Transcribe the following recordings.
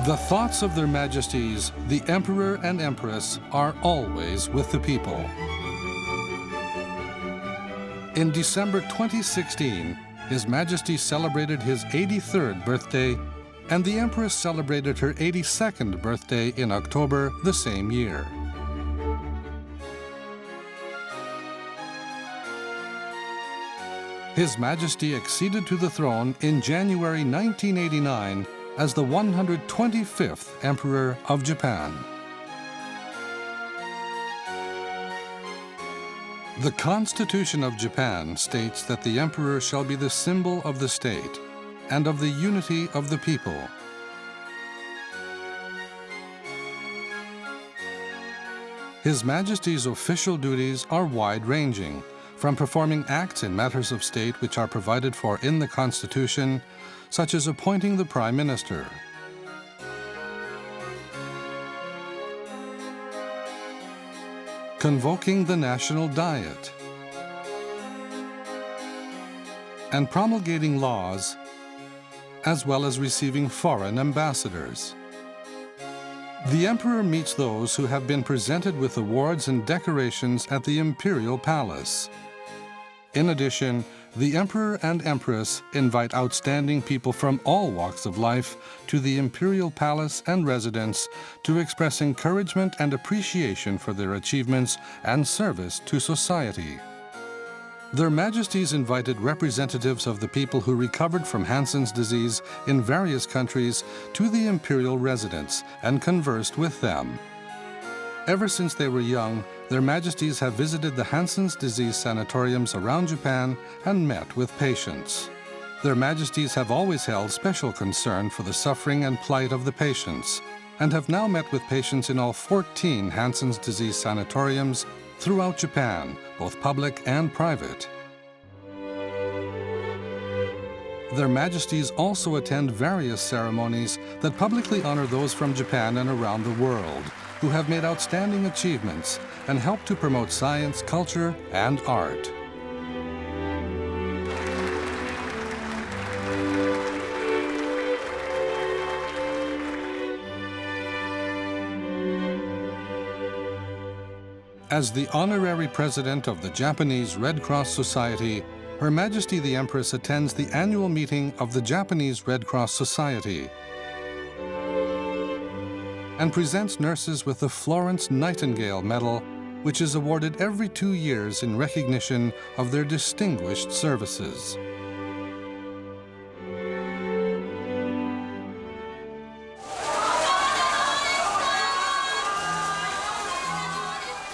The thoughts of their majesties, the emperor and empress, are always with the people. In December 2016, His Majesty celebrated his 83rd birthday, and the Empress celebrated her 82nd birthday in October the same year. His Majesty acceded to the throne in January 1989 as the 125th Emperor of Japan. The Constitution of Japan states that the Emperor shall be the symbol of the state and of the unity of the people. His Majesty's official duties are wide-ranging, from performing acts in matters of state which are provided for in the Constitution, such as appointing the Prime Minister, convoking the National Diet, and promulgating laws, as well as receiving foreign ambassadors. The Emperor meets those who have been presented with awards and decorations at the Imperial Palace. In addition, the Emperor and Empress invite outstanding people from all walks of life to the Imperial Palace and residence to express encouragement and appreciation for their achievements and service to society. Their Majesties invited representatives of the people who recovered from Hansen's disease in various countries to the imperial residence and conversed with them. Ever since they were young, Their Majesties have visited the Hansen's disease sanatoriums around Japan and met with patients. Their Majesties have always held special concern for the suffering and plight of the patients, and have now met with patients in all 14 Hansen's disease sanatoriums throughout Japan, both public and private. Their Majesties also attend various ceremonies that publicly honor those from Japan and around the world who have made outstanding achievements and help to promote science, culture, and art. As the honorary president of the Japanese Red Cross Society, Her Majesty the Empress attends the annual meeting of the Japanese Red Cross Society and presents nurses with the Florence Nightingale Medal, which is awarded every 2 years in recognition of their distinguished services.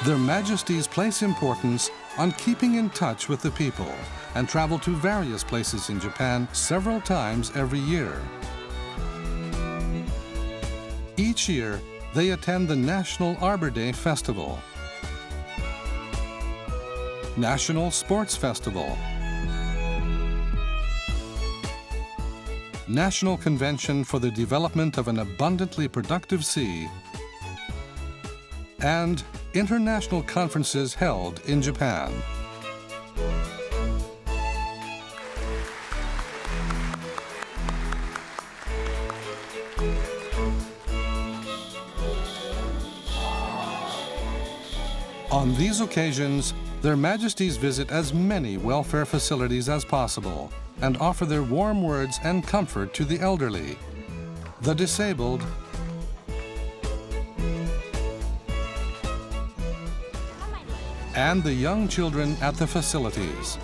Their Majesties place importance on keeping in touch with the people and travel to various places in Japan several times every year. Each year, they attend the National Arbor Day Festival, National Sports Festival, National Convention for the Development of an Abundantly Productive Sea, and international conferences held in Japan. On these occasions, Their Majesties visit as many welfare facilities as possible and offer their warm words and comfort to the elderly, the disabled, and the young children at the facilities.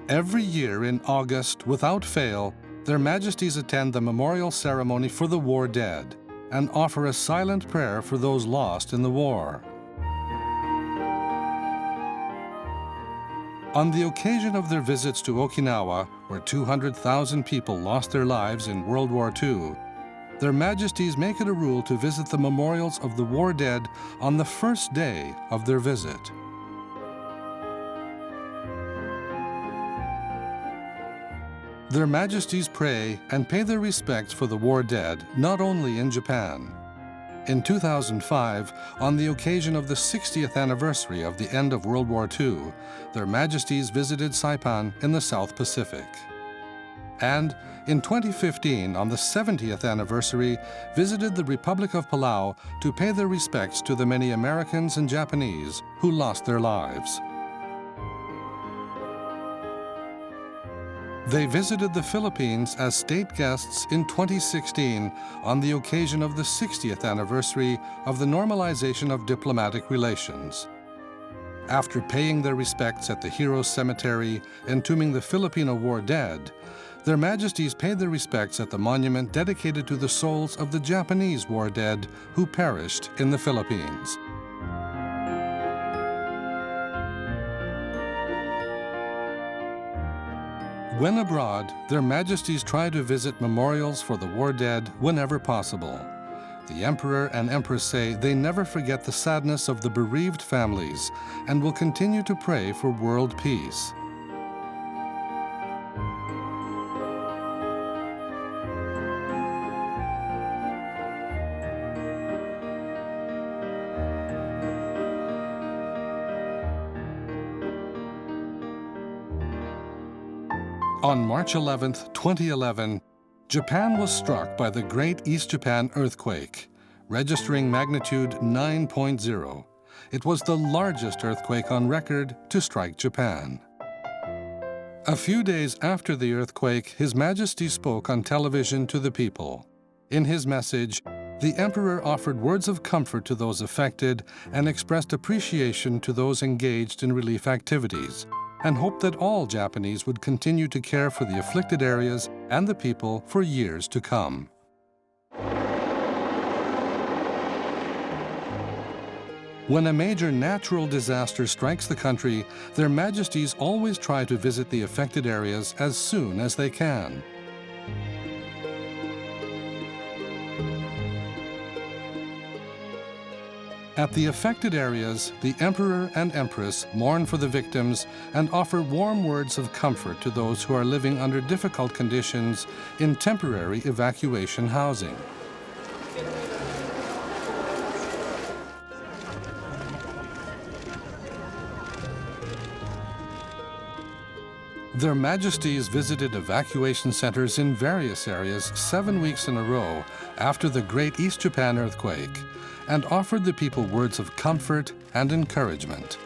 Every year in August, without fail, Their Majesties attend the memorial ceremony for the war dead and offer a silent prayer for those lost in the war. On the occasion of their visits to Okinawa, where 200,000 people lost their lives in World War II, Their Majesties make it a rule to visit the memorials of the war dead on the first day of their visit. Their Majesties pray and pay their respects for the war dead not only in Japan, In 2005, on the occasion of the 60th anniversary of the end of World War II, Their Majesties visited Saipan in the South Pacific. And in 2015, on the 70th anniversary, visited the Republic of Palau to pay their respects to the many Americans and Japanese who lost their lives. They visited the Philippines as state guests in 2016 on the occasion of the 60th anniversary of the normalization of diplomatic relations. After paying their respects at the Heroes Cemetery, entombing the Filipino war dead, Their Majesties paid their respects at the monument dedicated to the souls of the Japanese war dead who perished in the Philippines. When abroad, Their Majesties try to visit memorials for the war dead whenever possible. The Emperor and Empress say they never forget the sadness of the bereaved families and will continue to pray for world peace. On March 11, 2011, Japan was struck by the Great East Japan Earthquake, registering magnitude 9.0. It was the largest earthquake on record to strike Japan. A few days after the earthquake, His Majesty spoke on television to the people. In his message, the Emperor offered words of comfort to those affected and expressed appreciation to those engaged in relief activities, and hoped that all Japanese would continue to care for the afflicted areas and the people for years to come. When a major natural disaster strikes the country, Their Majesties always try to visit the affected areas as soon as they can. At the affected areas, the Emperor and Empress mourn for the victims and offer warm words of comfort to those who are living under difficult conditions in temporary evacuation housing. Their Majesties visited evacuation centers in various areas 7 weeks in a row after the Great East Japan earthquake, and offered the people words of comfort and encouragement.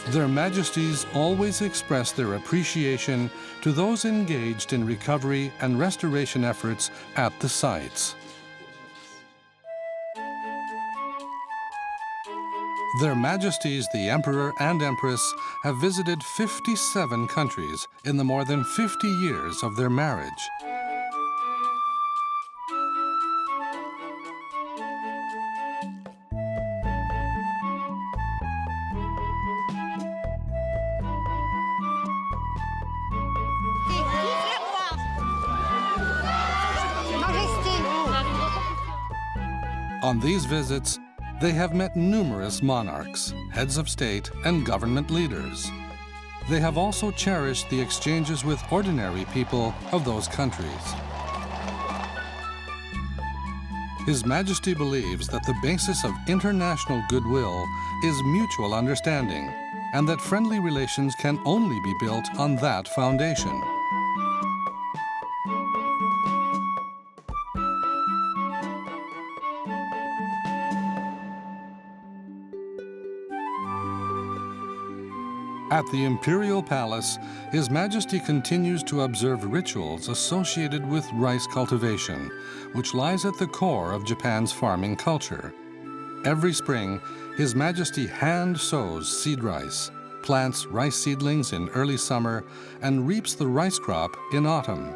Their Majesties always express their appreciation to those engaged in recovery and restoration efforts at the sites. Their Majesties the Emperor and Empress have visited 57 countries in the more than 50 years of their marriage. On these visits, they have met numerous monarchs, heads of state, and government leaders. They have also cherished the exchanges with ordinary people of those countries. His Majesty believes that the basis of international goodwill is mutual understanding, and that friendly relations can only be built on that foundation. At the Imperial Palace, His Majesty continues to observe rituals associated with rice cultivation, which lies at the core of Japan's farming culture. Every spring, His Majesty hand sows seed rice, plants rice seedlings in early summer, and reaps the rice crop in autumn.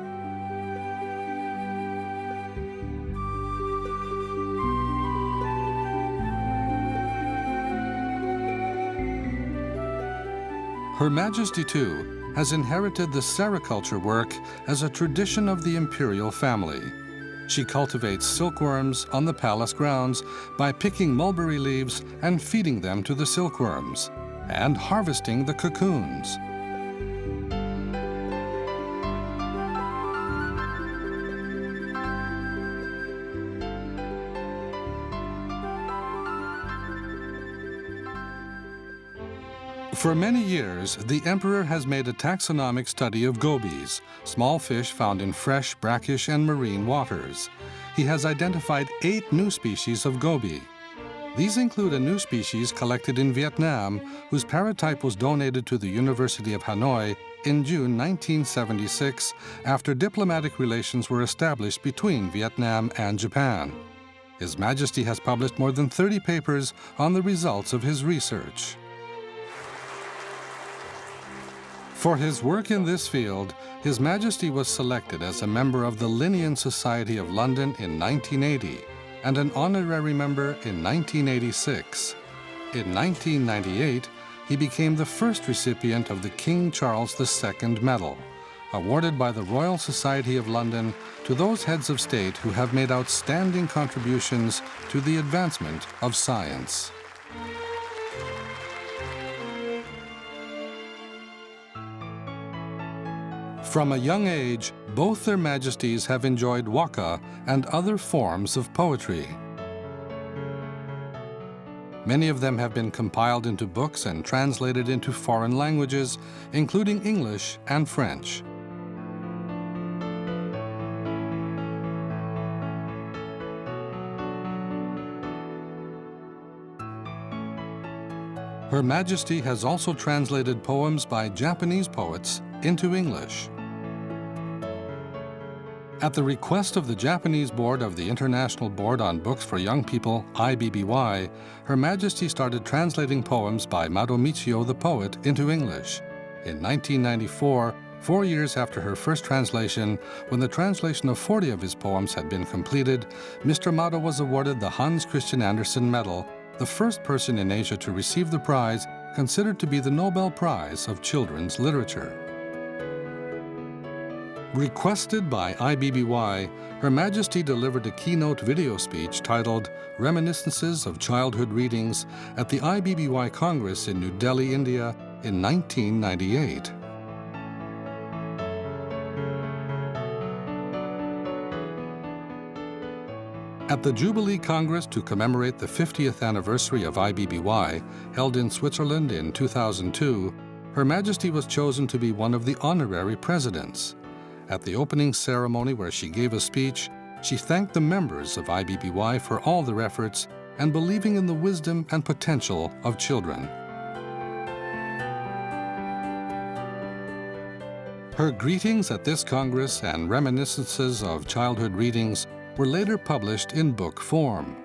Her Majesty, too, has inherited the sericulture work as a tradition of the imperial family. She cultivates silkworms on the palace grounds by picking mulberry leaves and feeding them to the silkworms, and harvesting the cocoons. For many years, the emperor has made a taxonomic study of gobies, small fish found in fresh, brackish, and marine waters. He has identified 8 new species of goby. These include a new species collected in Vietnam, whose paratype was donated to the University of Hanoi in June 1976 after diplomatic relations were established between Vietnam and Japan. His Majesty has published more than 30 papers on the results of his research. For his work in this field, His Majesty was selected as a member of the Linnean Society of London in 1980 and an honorary member in 1986. In 1998, he became the first recipient of the King Charles II Medal, awarded by the Royal Society of London to those heads of state who have made outstanding contributions to the advancement of science. From a young age, both their Majesties have enjoyed waka and other forms of poetry. Many of them have been compiled into books and translated into foreign languages, including English and French. Her Majesty has also translated poems by Japanese poets into English. At the request of the Japanese Board of the International Board on Books for Young People, IBBY, Her Majesty started translating poems by Mado Michio the poet into English. In 1994, 4 years after her first translation, when the translation of 40 of his poems had been completed, Mr. Mado was awarded the Hans Christian Andersen Medal, the first person in Asia to receive the prize, considered to be the Nobel Prize of Children's Literature. Requested by IBBY, Her Majesty delivered a keynote video speech titled Reminiscences of Childhood Readings at the IBBY Congress in New Delhi, India in 1998. At the Jubilee Congress to commemorate the 50th anniversary of IBBY, held in Switzerland in 2002, Her Majesty was chosen to be one of the honorary presidents. At the opening ceremony where she gave a speech, she thanked the members of IBBY for all their efforts and believing in the wisdom and potential of children. Her greetings at this Congress and reminiscences of childhood readings were later published in book form.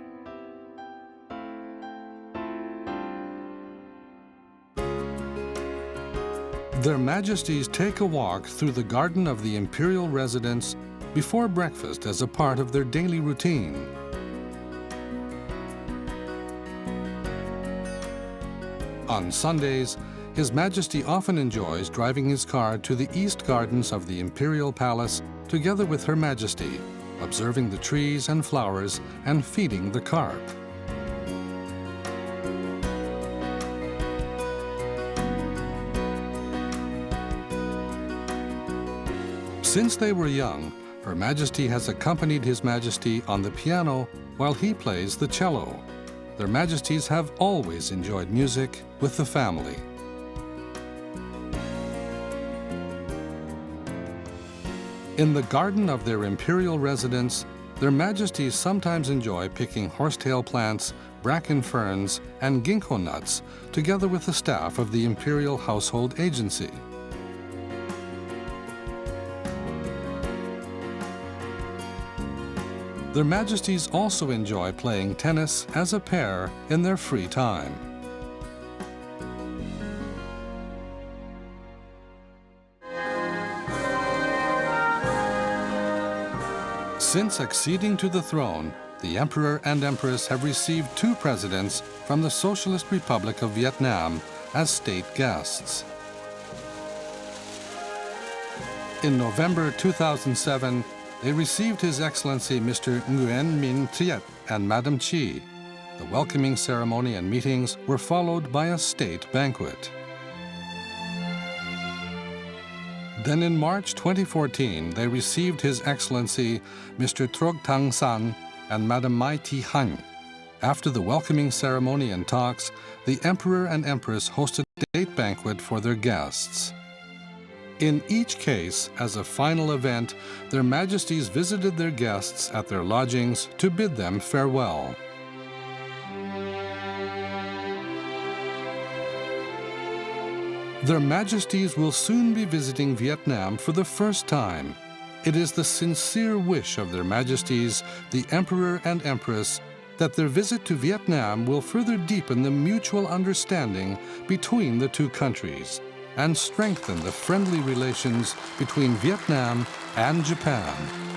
Their Majesties take a walk through the garden of the imperial residence before breakfast as a part of their daily routine. On Sundays, His Majesty often enjoys driving his car to the east gardens of the Imperial Palace together with Her Majesty, observing the trees and flowers and feeding the carp. Since they were young, Her Majesty has accompanied His Majesty on the piano while he plays the cello. Their Majesties have always enjoyed music with the family. In the garden of their imperial residence, Their Majesties sometimes enjoy picking horsetail plants, bracken ferns, and ginkgo nuts together with the staff of the Imperial Household Agency. Their Majesties also enjoy playing tennis as a pair in their free time. Since acceding to the throne, the Emperor and Empress have received 2 presidents from the Socialist Republic of Vietnam as state guests. In November 2007, they received His Excellency Mr. Nguyen Minh Triet and Madam Chi. The welcoming ceremony and meetings were followed by a state banquet. Then in March 2014, they received His Excellency Mr. Trog Tang San and Madam Mai Ti Han. After the welcoming ceremony and talks, the Emperor and Empress hosted a state banquet for their guests. In each case, as a final event, their Majesties visited their guests at their lodgings to bid them farewell. Their Majesties will soon be visiting Vietnam for the first time. It is the sincere wish of their Majesties, the Emperor and Empress, that their visit to Vietnam will further deepen the mutual understanding between the two countries and strengthen the friendly relations between Vietnam and Japan.